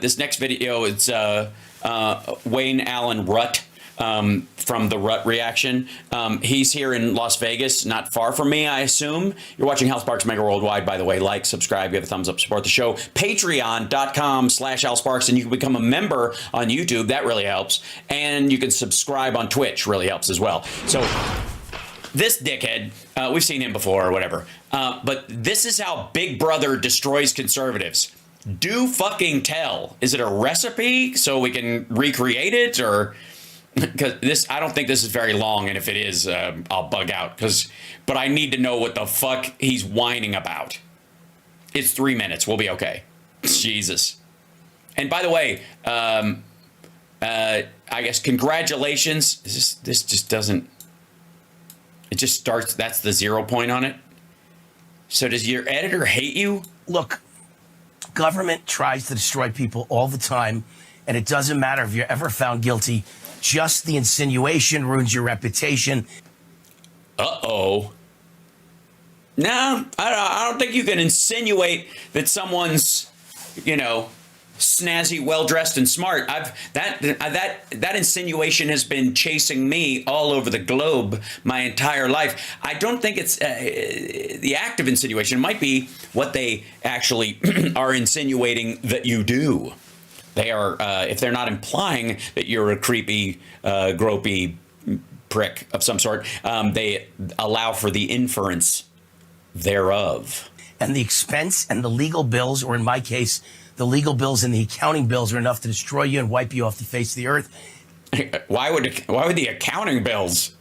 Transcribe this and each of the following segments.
this next video, it's Wayne Allyn Root from the Rut Reaction. He's here in Las Vegas, not far from me, I assume. You're watching Hal Sparks Mega Worldwide, by the way. Like, subscribe, give a thumbs up, support the show. Patreon.com/Hal Sparks, and you can become a member on YouTube. That really helps. And you can subscribe on Twitch. Really helps as well. So this dickhead, we've seen him before or whatever. But this is how Big Brother destroys conservatives. Do fucking tell. Is it a recipe so we can recreate it, or... Because this, I don't think this is very long, and if it is, I'll bug out. But I need to know what the fuck he's whining about. It's 3 minutes. We'll be okay. Jesus. And by the way, I guess congratulations. This just doesn't. It just starts. That's the 0 point on it. So does your editor hate you? Look, government tries to destroy people all the time, and it doesn't matter if you're ever found guilty. Just the insinuation ruins your reputation. Uh-oh. No, I don't think you can insinuate that someone's, you know, snazzy, well-dressed, and smart. That insinuation has been chasing me all over the globe my entire life. I don't think it's the act of insinuation. It might be what they actually are insinuating that you do. They are, if they're not implying that you're a creepy, gropey prick of some sort, they allow for the inference thereof. And the expense and the legal bills, or in my case, the legal bills and the accounting bills are enough to destroy you and wipe you off the face of the earth. Why would the accounting bills?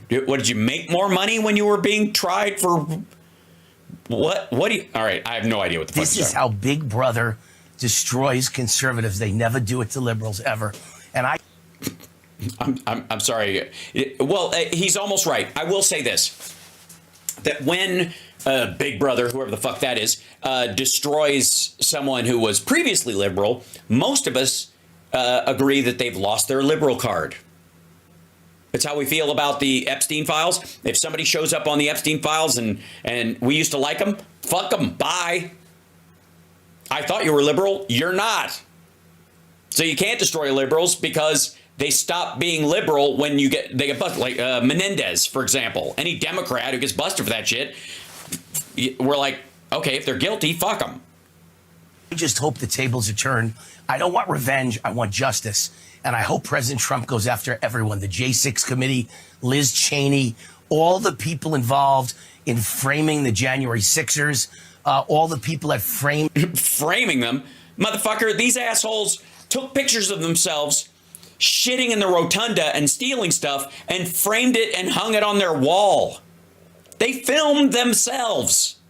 What, did you make more money when you were being tried for... What do you... All right, I have no idea what the fuck this is how Big Brother destroys conservatives. They never do it to liberals, ever. And I'm sorry. Well, he's almost right. I will say this, that when Big Brother, whoever the fuck that is, destroys someone who was previously liberal, most of us agree that they've lost their liberal card. It's how we feel about the Epstein files. If somebody shows up on the Epstein files and we used to like them, fuck them. Bye. I thought you were liberal. You're not. So you can't destroy liberals because they stop being liberal when they get busted. Like Menendez, for example. Any Democrat who gets busted for that shit, we're like, okay, if they're guilty, fuck them. I just hope the tables are turned. I don't want revenge. I want justice. And I hope President Trump goes after everyone. The J6 committee, Liz Cheney, all the people involved in framing the January 6ers, all the people that framed... Framing them? Motherfucker, these assholes took pictures of themselves shitting in the rotunda and stealing stuff and framed it and hung it on their wall. They filmed themselves.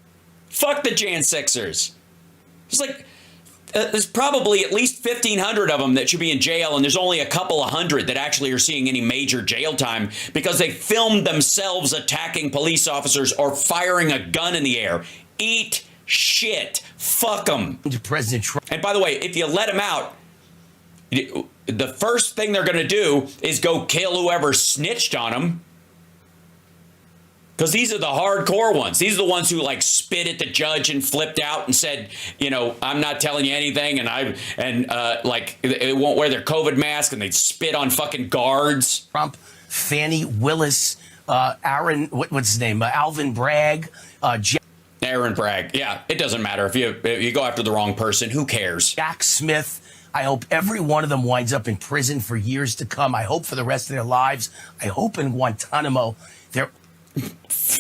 Fuck the Jan 6ers. It's like... there's probably at least 1,500 of them that should be in jail, and there's only a couple of hundred that actually are seeing any major jail time because they filmed themselves attacking police officers or firing a gun in the air. Eat shit. Fuck them. President Trump. And by the way, if you let them out, the first thing they're going to do is go kill whoever snitched on them. Because these are the hardcore ones. These are the ones who like spit at the judge and flipped out and said, you know, I'm not telling you anything. And like they won't wear their COVID mask and they spit on fucking guards. Trump, Fannie Willis, Aaron, what's his name? Alvin Bragg. Aaron Bragg. Yeah, it doesn't matter. If you go after the wrong person, who cares? Jack Smith. I hope every one of them winds up in prison for years to come. I hope for the rest of their lives. I hope in Guantanamo.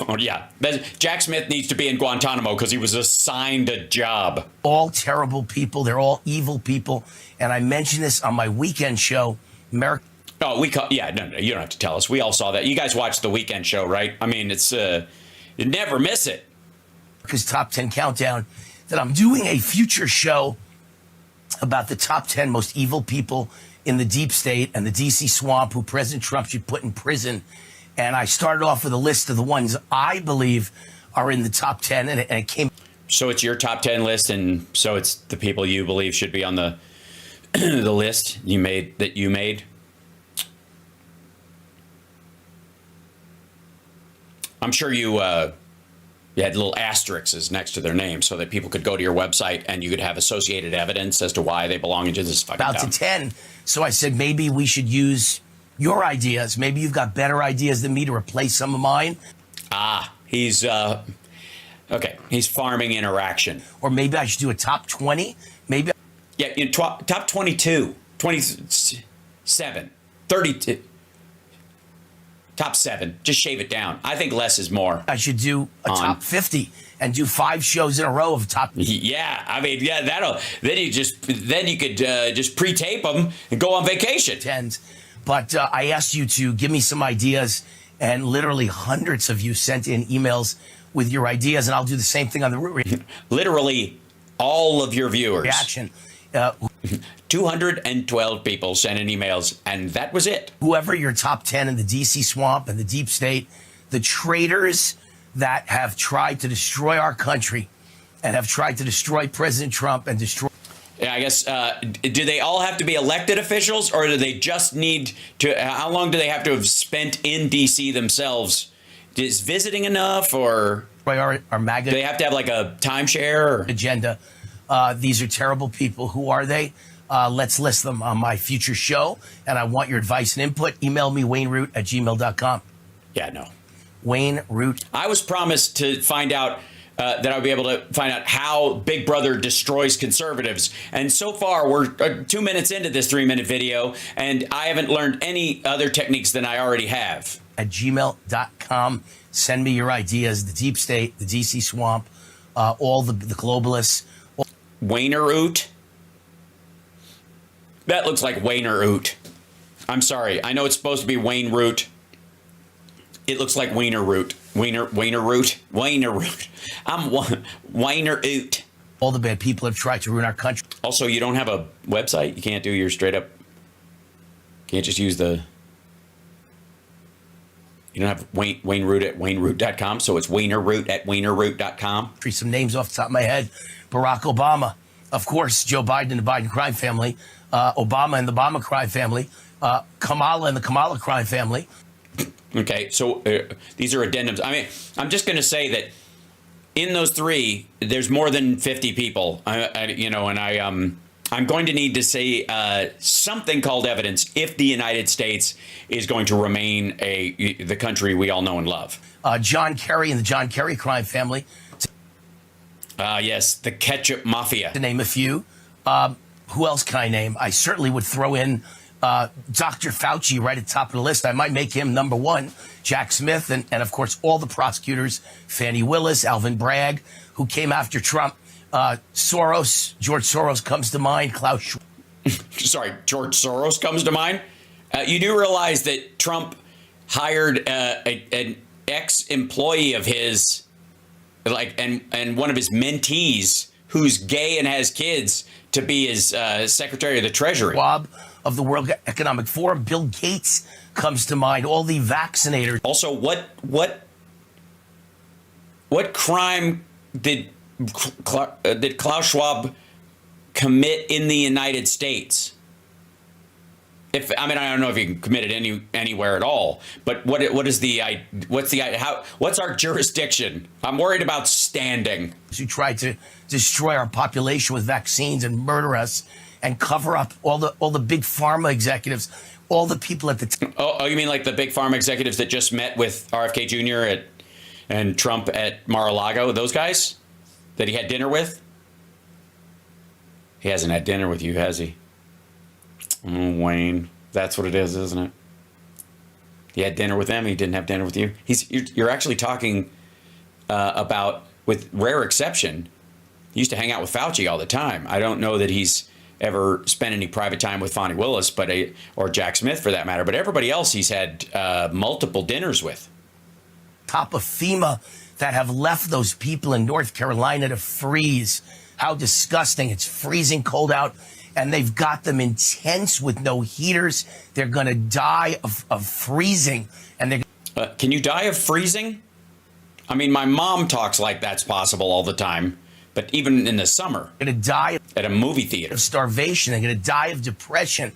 Oh, yeah. Jack Smith needs to be in Guantanamo because he was assigned a job. All terrible people. They're all evil people. And I mentioned this on my weekend show, America. Oh, yeah, no, you don't have to tell us. We all saw that. You guys watched the weekend show, right? I mean, it's, you never miss it. America's Top 10 Countdown, that I'm doing a future show about the top 10 most evil people in the deep state and the DC swamp who President Trump should put in prison. And I started off with a list of the ones I believe are in the top 10, and it came. So it's your top 10 list, and so it's the people you believe should be on the the list you made. I'm sure you You had little asterisks next to their name so that people could go to your website and you could have associated evidence as to why they belong into this fucking about dumb. to 10. So I said, maybe we should use your ideas. Maybe you've got better ideas than me to replace some of mine. He's okay. He's farming interaction. Or maybe I should do a top 20. Maybe. Yeah, top 22, 27, 32. Top 7. Just shave it down. I think less is more. I should do a top 50 and do 5 shows in a row of top. Yeah, I mean, yeah, that'll. Then you could just pre-tape them and go on vacation. 10s. But I asked you to give me some ideas, and literally hundreds of you sent in emails with your ideas, and I'll do the same thing on the Root Literally all of your viewers. Reaction. 212 people sent in emails, and that was it. Whoever your top 10 in the DC swamp and the deep state, the traitors that have tried to destroy our country and have tried to destroy President Trump and destroy. Yeah, I guess, do they all have to be elected officials, or do they just need to, how long do they have to have spent in DC themselves? Is visiting enough, or our MAGA. Do they have to have like a timeshare? Or? Agenda. These are terrible people. Who are they? Let's list them on my future show, and I want your advice and input. Email me, wayneroot@gmail.com. Yeah, no. Wayne Root. I was promised to find out that I would be able to find out how Big Brother destroys conservatives. And so far, we're 2 minutes into this 3-minute video, and I haven't learned any other techniques than I already have. At gmail.com. Send me your ideas. The deep state, the DC swamp, all the globalists. Wayneroot? That looks like Wayneroot. I'm sorry. I know it's supposed to be Wayne Root. It looks like Wayneroot. Wayneroot. I'm Wayneroot. All the bad people have tried to ruin our country. Also, you don't have a website? You can't do your straight up... Can't just use the... You don't have Wayneroot at wayneroot.com, so it's Wayneroot at wayneroot.com. Some names off the top of my head. Barack Obama. Of course, Joe Biden and the Biden crime family. Obama and the Obama crime family. Kamala and the Kamala crime family. Okay, so these are addendums. I mean, I'm just going to say that in those 3, there's more than 50 people. I'm going to need to say something called evidence if the United States is going to remain the country we all know and love. John Kerry and the John Kerry crime family. Yes, the ketchup mafia. To name a few. Who else can I name? I certainly would throw in Dr. Fauci right at the top of the list. I might make him number 1. Jack Smith and of course, all the prosecutors. Fannie Willis, Alvin Bragg, who came after Trump. Soros, George Soros comes to mind. Klaus Schwab. Sorry, George Soros comes to mind. You do realize that Trump hired an ex-employee of his, and one of his mentees who's gay and has kids to be his Secretary of the Treasury. Schwab of the World Economic Forum. Bill Gates comes to mind. All the vaccinators. Also, what crime did Klaus Schwab commit in the United States? I don't know if he committed anywhere at all, but what's our jurisdiction? I'm worried about standing. Who tried to destroy our population with vaccines and murder us and cover up all the big pharma executives, all the people at the Oh, you mean like the big pharma executives that just met with RFK Jr. and Trump at Mar-a-Lago? Those guys that he had dinner with? He hasn't had dinner with you, has he? Oh, Wayne, that's what it is, isn't it? He had dinner with them. He didn't have dinner with you. You're actually talking about, with rare exception, he used to hang out with Fauci all the time. I don't know that he's ever spent any private time with Fannie Willis, or Jack Smith for that matter. But everybody else he's had multiple dinners with. Top of FEMA that have left those people in North Carolina to freeze. How disgusting. It's freezing cold out. And they've got them in tents with no heaters. They're going to die of freezing. And can you die of freezing? I mean, my mom talks like that's possible all the time. But even in the summer, they're going to die at a movie theater of starvation. They're going to die of depression.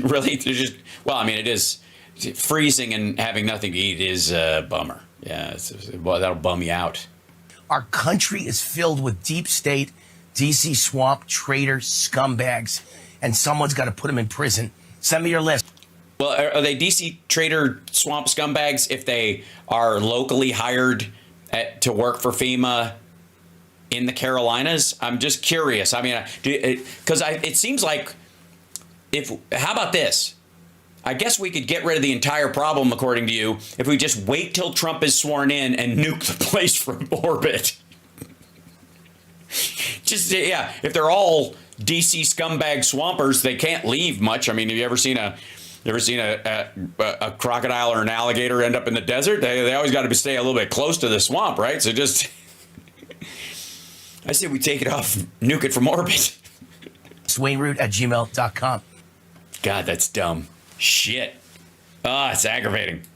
Really? It is freezing and having nothing to eat is a bummer. Yeah, that'll bum you out. Our country is filled with deep state, DC swamp traitor scumbags, and someone's got to put them in prison. Send me your list. Well, are they DC trader swamp scumbags if they are locally hired to work for FEMA in the Carolinas? I'm just curious. I mean, because it seems like how about this? I guess we could get rid of the entire problem, according to you, if we just wait till Trump is sworn in and nuke the place from orbit. Just, yeah, if they're all DC scumbag swampers, they can't leave much. I mean, have you ever seen a crocodile or an alligator end up in the desert? They always got to stay a little bit close to the swamp, right? So just, I say we take it off, nuke it from orbit. WayneRoot@gmail.com. God, that's dumb. Shit. Ah, it's aggravating.